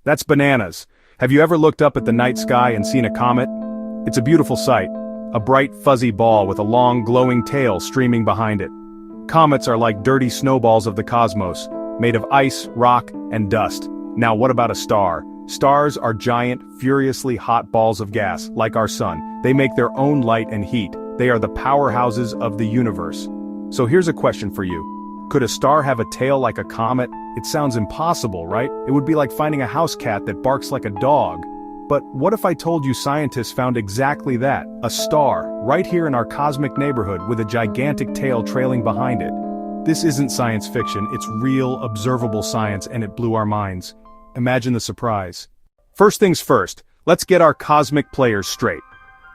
That's bananas. Have you ever looked up at the night sky and seen a comet? It's a beautiful sight. A bright, fuzzy ball with a long, glowing tail streaming behind it. Comets are like dirty snowballs of the cosmos, made of ice, rock, and dust. Now what about a star? Stars are giant, furiously hot balls of gas, like our sun. They make their own light and heat. They are the powerhouses of the universe. So here's a question for you. Could a star have a tail like a comet? It sounds impossible, right? It would be like finding a house cat that barks like a dog. But what if I told you scientists found exactly that, a star, right here in our cosmic neighborhood with a gigantic tail trailing behind it? This isn't science fiction, it's real, observable science, and it blew our minds. Imagine the surprise. First things first, let's get our cosmic players straight.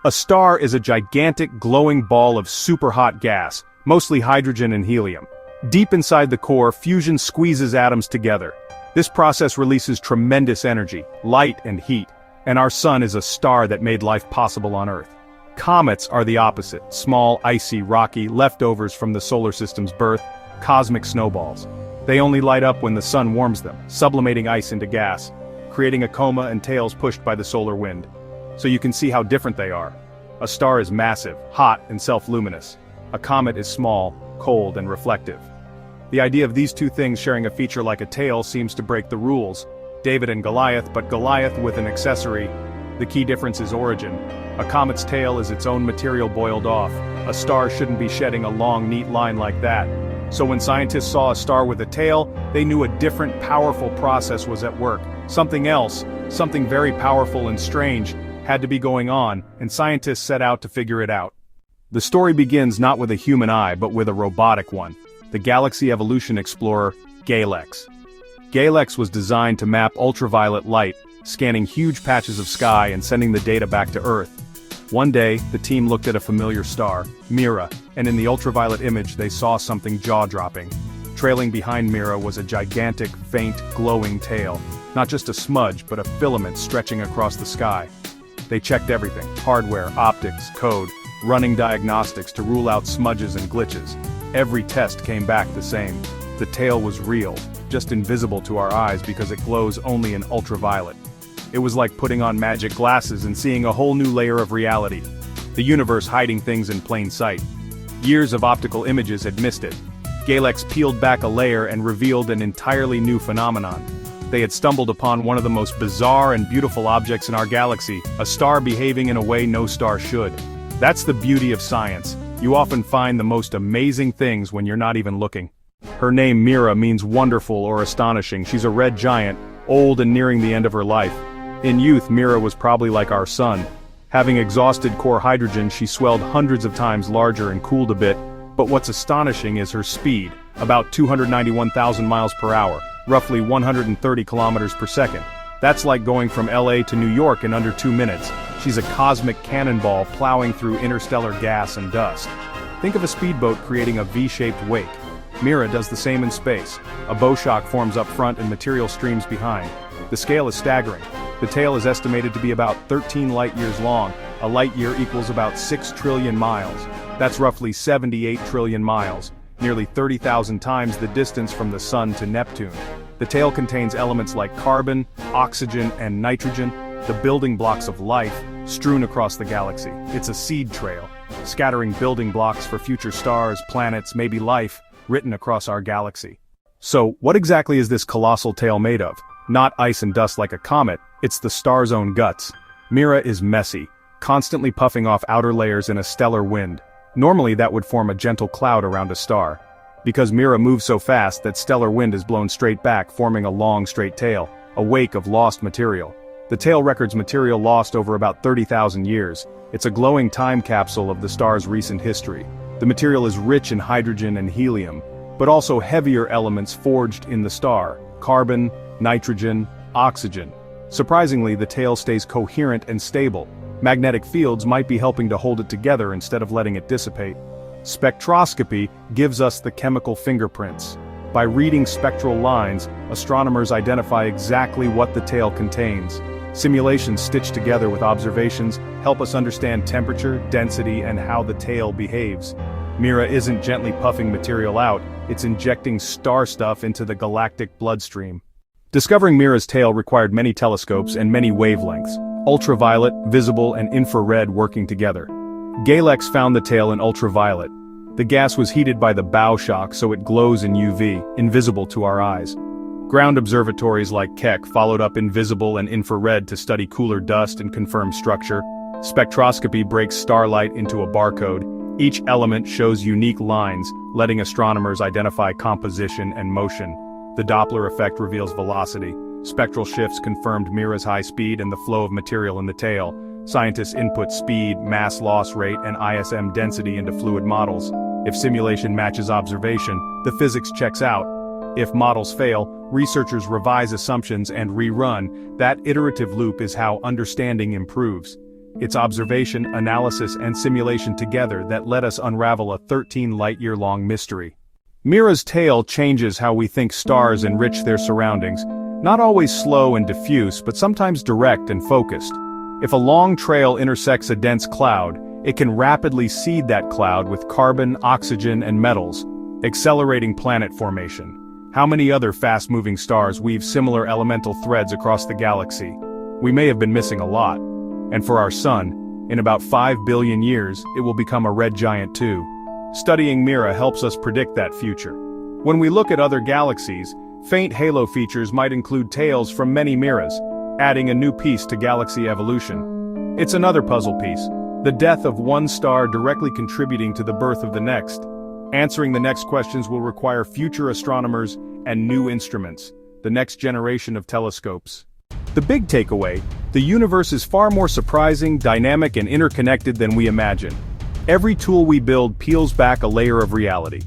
A star is a gigantic glowing ball of super hot gas, mostly hydrogen and helium. Deep inside the core, fusion squeezes atoms together. This process releases tremendous energy, light and heat, and our sun is a star that made life possible on Earth. Comets are the opposite, small, icy, rocky, leftovers from the solar system's birth, cosmic snowballs. They only light up when the sun warms them, sublimating ice into gas, creating a coma and tails pushed by the solar wind. So you can see how different they are. A star is massive, hot, and self-luminous. A comet is small, cold, and reflective. The idea of these two things sharing a feature like a tail seems to break the rules. David and Goliath, but Goliath with an accessory. The key difference is origin. A comet's tail is its own material boiled off. A star shouldn't be shedding a long, neat line like that. So when scientists saw a star with a tail, they knew a different, powerful process was at work. Something else, something very powerful and strange, had to be going on, and scientists set out to figure it out. The story begins not with a human eye, but with a robotic one. The Galaxy Evolution Explorer, GALEX. GALEX was designed to map ultraviolet light, scanning huge patches of sky and sending the data back to Earth. One day, the team looked at a familiar star, Mira, and in the ultraviolet image they saw something jaw-dropping. Trailing behind Mira was a gigantic, faint, glowing tail. Not just a smudge, but a filament stretching across the sky. They checked everything, hardware, optics, code, running diagnostics to rule out smudges and glitches. Every test came back the same. The tail was real, just invisible to our eyes because it glows only in ultraviolet. It was like putting on magic glasses and seeing a whole new layer of reality. The universe hiding things in plain sight. Years of optical images had missed it. GALEX peeled back a layer and revealed an entirely new phenomenon. They had stumbled upon one of the most bizarre and beautiful objects in our galaxy, a star behaving in a way no star should. That's the beauty of science. You often find the most amazing things when you're not even looking. Her name Mira means wonderful or astonishing. She's a red giant, old and nearing the end of her life. In youth, Mira was probably like our sun. Having exhausted core hydrogen, she swelled hundreds of times larger and cooled a bit, but what's astonishing is her speed, about 291,000 miles per hour, roughly 130 kilometers per second. That's like going from LA to New York in under 2 minutes. She's a cosmic cannonball plowing through interstellar gas and dust. Think of a speedboat creating a V-shaped wake. Mira does the same in space. A bow shock forms up front and material streams behind. The scale is staggering. The tail is estimated to be about 13 light-years long. A light-year equals about 6 trillion miles. That's roughly 78 trillion miles, nearly 30,000 times the distance from the Sun to Neptune. The tail contains elements like carbon, oxygen, and nitrogen, the building blocks of life, strewn across the galaxy. It's a seed trail, scattering building blocks for future stars, planets, maybe life, written across our galaxy. So, what exactly is this colossal tail made of? Not ice and dust like a comet, it's the star's own guts. Mira is messy, constantly puffing off outer layers in a stellar wind. Normally that would form a gentle cloud around a star. Because Mira moves so fast that stellar wind is blown straight back, forming a long straight tail, a wake of lost material. The tail records material lost over about 30,000 years. It's a glowing time capsule of the star's recent history. The material is rich in hydrogen and helium, but also heavier elements forged in the star, carbon, nitrogen, oxygen. Surprisingly, the tail stays coherent and stable. Magnetic fields might be helping to hold it together instead of letting it dissipate. Spectroscopy gives us the chemical fingerprints. By reading spectral lines, astronomers identify exactly what the tail contains. Simulations stitched together with observations help us understand temperature, density, and how the tail behaves. Mira isn't gently puffing material out, it's injecting star stuff into the galactic bloodstream. Discovering Mira's tail required many telescopes and many wavelengths, ultraviolet, visible, and infrared working together. GALEX found the tail in ultraviolet. The gas was heated by the bow shock so it glows in UV, invisible to our eyes. Ground observatories like Keck followed up in visible and infrared to study cooler dust and confirm structure. Spectroscopy breaks starlight into a barcode. Each element shows unique lines, letting astronomers identify composition and motion. The Doppler effect reveals velocity. Spectral shifts confirmed Mira's high speed and the flow of material in the tail. Scientists input speed, mass loss rate, and ISM density into fluid models. If simulation matches observation, the physics checks out. If models fail, researchers revise assumptions and rerun. That iterative loop is how understanding improves. It's observation, analysis, and simulation together that let us unravel a 13-light-year-long mystery. Mira's tail changes how we think stars enrich their surroundings, not always slow and diffuse, but sometimes direct and focused. If a long trail intersects a dense cloud, it can rapidly seed that cloud with carbon, oxygen, and metals, accelerating planet formation. How many other fast-moving stars weave similar elemental threads across the galaxy? We may have been missing a lot. And for our sun, in about 5 billion years, it will become a red giant too. Studying Mira helps us predict that future. When we look at other galaxies, faint halo features might include tails from many Miras, adding a new piece to galaxy evolution. It's another puzzle piece, the death of one star directly contributing to the birth of the next. Answering the next questions will require future astronomers and new instruments, the next generation of telescopes. The big takeaway: the universe is far more surprising, dynamic, and interconnected than we imagine. Every tool we build peels back a layer of reality.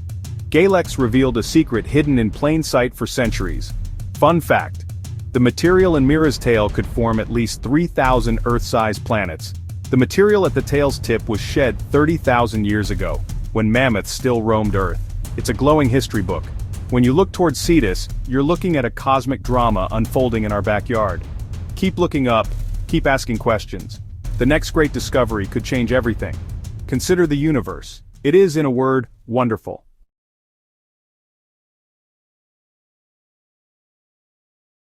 GALEX revealed a secret hidden in plain sight for centuries. Fun fact: the material in Mira's tail could form at least 3,000 Earth-sized planets. The material at the tail's tip was shed 30,000 years ago, when mammoths still roamed Earth. It's a glowing history book. When you look toward Cetus, you're looking at a cosmic drama unfolding in our backyard. Keep looking up, keep asking questions. The next great discovery could change everything. Consider the universe. It is, in a word, wonderful.